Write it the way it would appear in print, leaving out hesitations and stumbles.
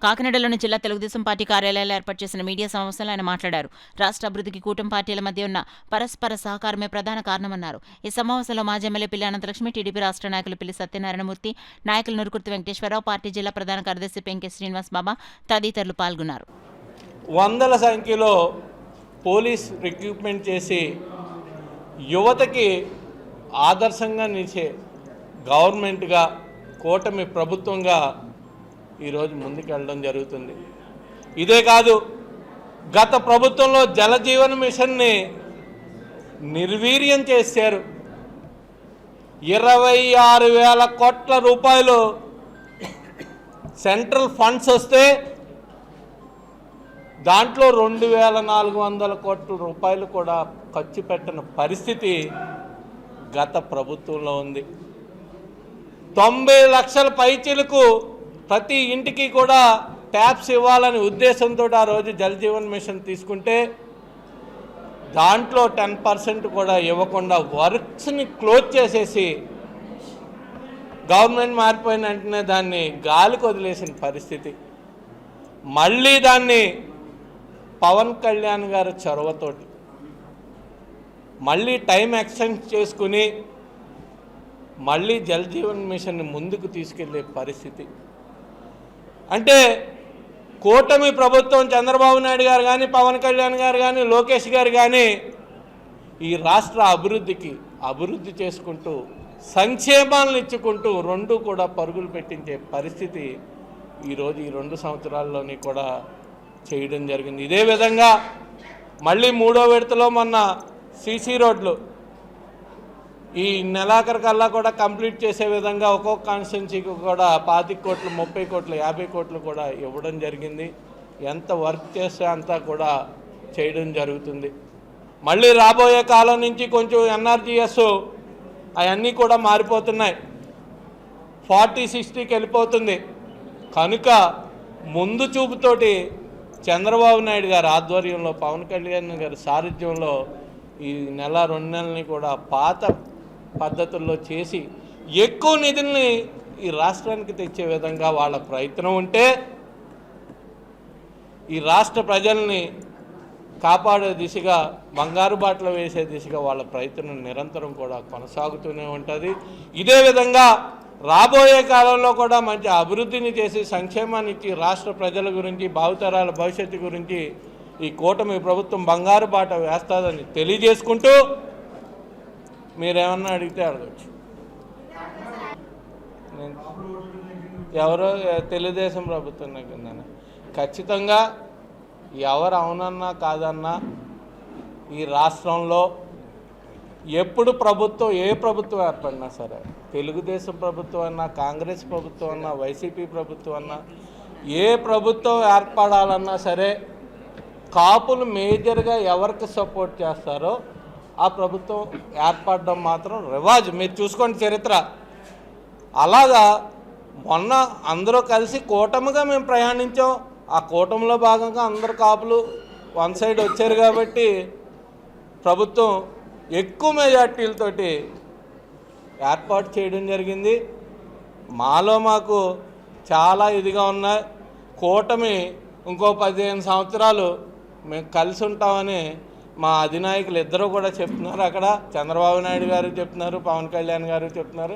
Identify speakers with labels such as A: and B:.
A: కాకినాడలోని జిల్లా తెలుగుదేశం పార్టీ కార్యాలయాల్లో ఏర్పాటు చేసిన మీడియా సమావేశంలో ఆయన మాట్లాడారు. రాష్ట్ర అభివృద్ధికి కూటమి పార్టీల మధ్య ఉన్న పరస్పర సహకారమే ప్రధాన కారణమన్నారు. ఈ సమావేశంలో మాజీ ఎమ్మెల్యే పిల్లి అనంతలక్ష్మి, టీడీపీ రాష్ట్ర నాయకులు పిల్లి సత్యనారాయణమూర్తి, నాయకులు నురుకుర్తి వెంకటేశ్వరరావు, పార్టీ జిల్లా ప్రధాన కార్యదర్శి పెంకే శ్రీనివాస్ బాబా తదితరులు పాల్గొన్నారు.
B: వందల సంఖ్యలో పోలీస్ రిక్రూట్మెంట్ చేసి యువతకి ఆదర్శంగా నిలిచే గవర్నమెంట్గా, కూటమి ప్రభుత్వంగా ఈరోజు ముందుకెళ్ళడం జరుగుతుంది. ఇదే కాదు, గత ప్రభుత్వంలో జలజీవన్ మిషన్ని నిర్వీర్యం చేశారు. 26,000 కోట్ల రూపాయలు సెంట్రల్ ఫండ్స్ వస్తే దాంట్లో 2,400 కోట్ల రూపాయలు కూడా ఖర్చు పెట్టిన పరిస్థితి గత ప్రభుత్వంలో ఉంది. 90 లక్షల పైచీలకు ప్రతి ఇంటికి కూడా ట్యాప్స్ ఇవ్వాలనే ఉద్దేశంతో ఆ రోజు జలజీవన్ మిషన్ తీసుకుంటే దాంట్లో 10% కూడా ఇవ్వకుండా వర్క్స్ని క్లోజ్ చేసేసి గవర్నమెంట్ మారిపోయిన వెంటనే దాన్ని గాలికి వదిలేసిన పరిస్థితి. మళ్ళీ దాన్ని పవన్ కళ్యాణ్ గారి చొరవతోటి మళ్ళీ టైం ఎక్స్టెండ్ చేసుకుని మళ్ళీ జలజీవన్ మిషన్ని ముందుకు తీసుకెళ్లే పరిస్థితి. అంటే కూటమి ప్రభుత్వం చంద్రబాబు నాయుడు గారు కానీ, పవన్ కళ్యాణ్ గారు కానీ, లోకేష్ గారు కానీ ఈ రాష్ట్ర అభివృద్ధి చేసుకుంటూ సంక్షేమాలను ఇచ్చుకుంటూ రెండు కూడా పరుగులు పెట్టించే పరిస్థితి ఈరోజు ఈ 2 సంవత్సరాల్లోని కూడా చేయడం జరిగింది. ఇదే విధంగా మళ్ళీ 3వ విడతలో మొన్న సీసీ రోడ్లు ఈ నెలాఖరికల్లా కూడా కంప్లీట్ చేసే విధంగా ఒక్కొక్క కాన్స్టిట్యున్సీకి కూడా 25 కోట్లు, 30 కోట్లు, 50 కోట్లు కూడా ఇవ్వడం జరిగింది. ఎంత వర్క్ చేస్తే అంతా కూడా చేయడం జరుగుతుంది. మళ్ళీ రాబోయే కాలం నుంచి కొంచెం ఎన్ఆర్జీఎస్ అవన్నీ కూడా మారిపోతున్నాయి. 40-60కి వెళ్ళిపోతుంది. కనుక ముందు చూపుతోటి చంద్రబాబు నాయుడు గారి ఆధ్వర్యంలో, పవన్ కళ్యాణ్ గారి సారథ్యంలో ఈ నెల 2 నెలలని కూడా పాత పద్ధతుల్లో చేసి ఎక్కువ నిధుల్ని ఈ రాష్ట్రానికి తెచ్చే విధంగా వాళ్ళ ప్రయత్నం ఉంటే ఈ రాష్ట్ర ప్రజల్ని కాపాడే దిశగా, బంగారు బాటలు వేసే దిశగా వాళ్ళ ప్రయత్నం నిరంతరం కూడా కొనసాగుతూనే ఉంటుంది. ఇదే విధంగా రాబోయే కాలంలో కూడా మంచి అభివృద్ధిని చేసి సంక్షేమాన్ని ఇచ్చి రాష్ట్ర ప్రజల గురించి, భావితరాల భవిష్యత్తు గురించి ఈ కూటమి ప్రభుత్వం బంగారు బాట వేస్తుందని తెలియజేసుకుంటూ మీరేమన్నా అడిగితే అడగచ్చు. ఎవరో తెలుగుదేశం ప్రభుత్వం కింద ఖచ్చితంగా ఎవరు అవునన్నా కాదన్నా ఈ రాష్ట్రంలో ఎప్పుడు ప్రభుత్వం, ఏ ప్రభుత్వం ఏర్పడినా సరే, తెలుగుదేశం ప్రభుత్వం అన్నా, కాంగ్రెస్ ప్రభుత్వం అన్నా, వైసీపీ ప్రభుత్వం అన్నా, ఏ ప్రభుత్వం ఏర్పడాలన్నా సరే కాపులు మేజర్గా ఎవరికి సపోర్ట్ చేస్తారో ఆ ప్రభుత్వం ఏర్పడడం మాత్రం రివాజ్. మీరు చూసుకోండి చరిత్ర. అలాగా మొన్న అందరూ కలిసి కూటమిగా మేము ప్రయాణించాం. ఆ కూటమిలో భాగంగా అందరు కాపులు వన్ సైడ్ వచ్చారు కాబట్టి ప్రభుత్వం ఎక్కువ మెజార్టీలతోటి ఏర్పాటు చేయడం జరిగింది. మాకు చాలా ఇదిగా ఉన్నాయి. కూటమి ఇంకో 15 సంవత్సరాలు మేము కలిసి ఉంటామని మా అధినాయకులు ఇద్దరూ కూడా చెప్తున్నారు. అక్కడ చంద్రబాబు నాయుడు గారు చెప్తున్నారు, పవన్ కళ్యాణ్ గారు చెప్తున్నారు.